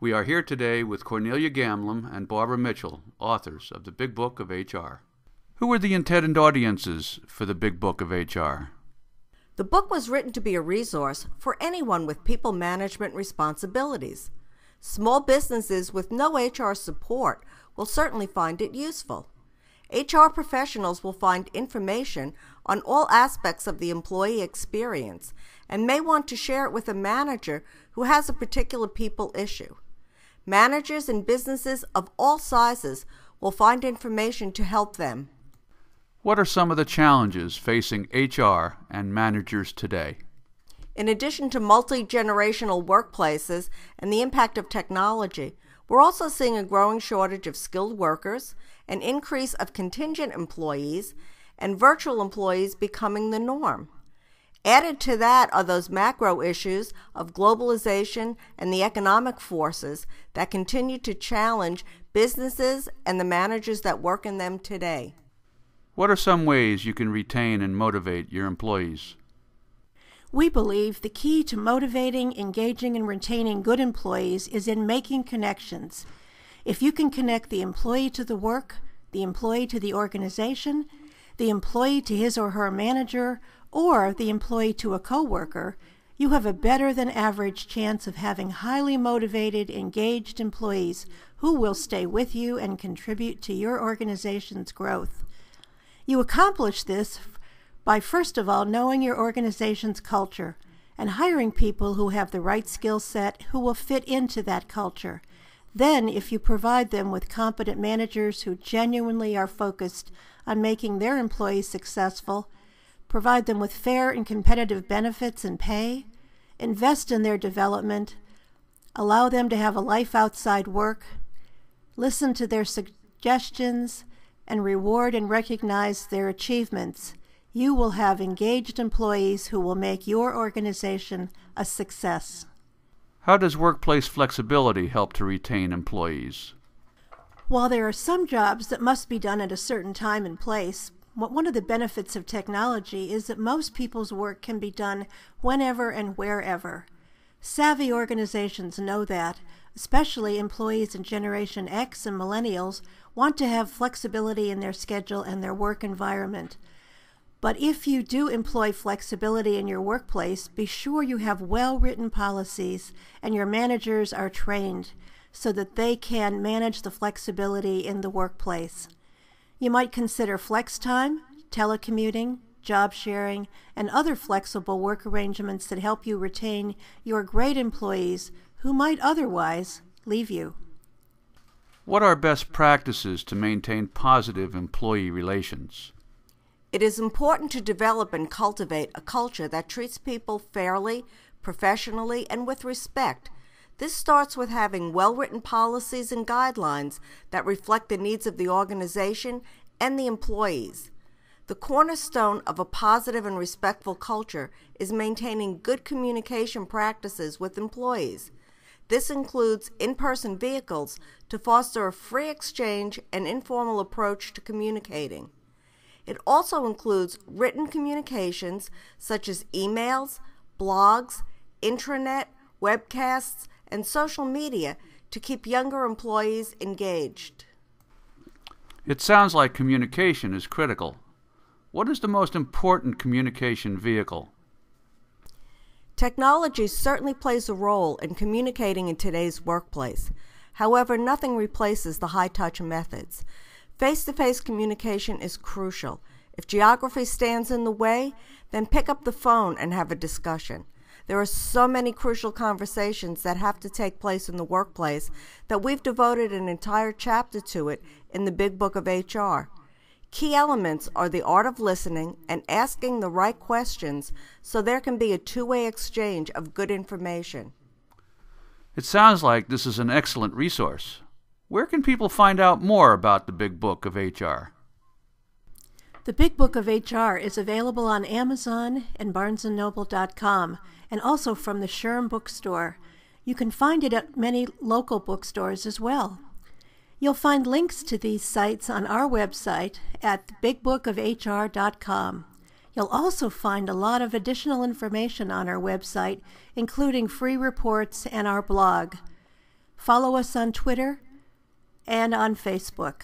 We are here today with Cornelia Gamlin and Barbara Mitchell, authors of the Big Book of HR. Who are the intended audiences for the Big Book of HR? The book was written to be a resource for anyone with people management responsibilities. Small businesses with no HR support will certainly find it useful. HR professionals will find information on all aspects of the employee experience and may want to share it with a manager who has a particular people issue. Managers in businesses of all sizes will find information to help them. What are some of the challenges facing HR and managers today? In addition to multi-generational workplaces and the impact of technology, we're also seeing a growing shortage of skilled workers, an increase of contingent employees, and virtual employees becoming the norm. Added to that are those macro issues of globalization and the economic forces that continue to challenge businesses and the managers that work in them today. What are some ways you can retain and motivate your employees? We believe the key to motivating, engaging, and retaining good employees is in making connections. If you can connect the employee to the work, the employee to the organization, the employee to his or her manager, or the employee to a coworker, you have a better than average chance of having highly motivated, engaged employees who will stay with you and contribute to your organization's growth. You accomplish this by, first of all, knowing your organization's culture and hiring people who have the right skill set who will fit into that culture. Then, if you provide them with competent managers who genuinely are focused on making their employees successful, provide them with fair and competitive benefits and pay, invest in their development, allow them to have a life outside work, listen to their suggestions, and reward and recognize their achievements, you will have engaged employees who will make your organization a success. How does workplace flexibility help to retain employees? While there are some jobs that must be done at a certain time and place, one of the benefits of technology is that most people's work can be done whenever and wherever. Savvy organizations know that, especially employees in Generation X and Millennials want to have flexibility in their schedule and their work environment. But if you do employ flexibility in your workplace, be sure you have well-written policies and your managers are trained so that they can manage the flexibility in the workplace. You might consider flex time, telecommuting, job sharing, and other flexible work arrangements that help you retain your great employees who might otherwise leave you. What are best practices to maintain positive employee relations? It is important to develop and cultivate a culture that treats people fairly, professionally, and with respect. This starts with having well-written policies and guidelines that reflect the needs of the organization and the employees. The cornerstone of a positive and respectful culture is maintaining good communication practices with employees. This includes in-person vehicles to foster a free exchange and informal approach to communicating. It also includes written communications such as emails, blogs, intranet, webcasts, and social media to keep younger employees engaged. It sounds like communication is critical. What is the most important communication vehicle? Technology certainly plays a role in communicating in today's workplace. However, nothing replaces the high-touch methods. Face-to-face communication is crucial. If geography stands in the way, then pick up the phone and have a discussion. There are so many crucial conversations that have to take place in the workplace that we've devoted an entire chapter to it in the Big Book of HR. Key elements are the art of listening and asking the right questions so there can be a two-way exchange of good information. It sounds like this is an excellent resource. Where can people find out more about the Big Book of HR? The Big Book of HR is available on Amazon and BarnesandNoble.com and also from the Sherm Bookstore. You can find it at many local bookstores as well. You'll find links to these sites on our website at bigbookofhr.com. You'll also find a lot of additional information on our website, including free reports and our blog. Follow us on Twitter and on Facebook.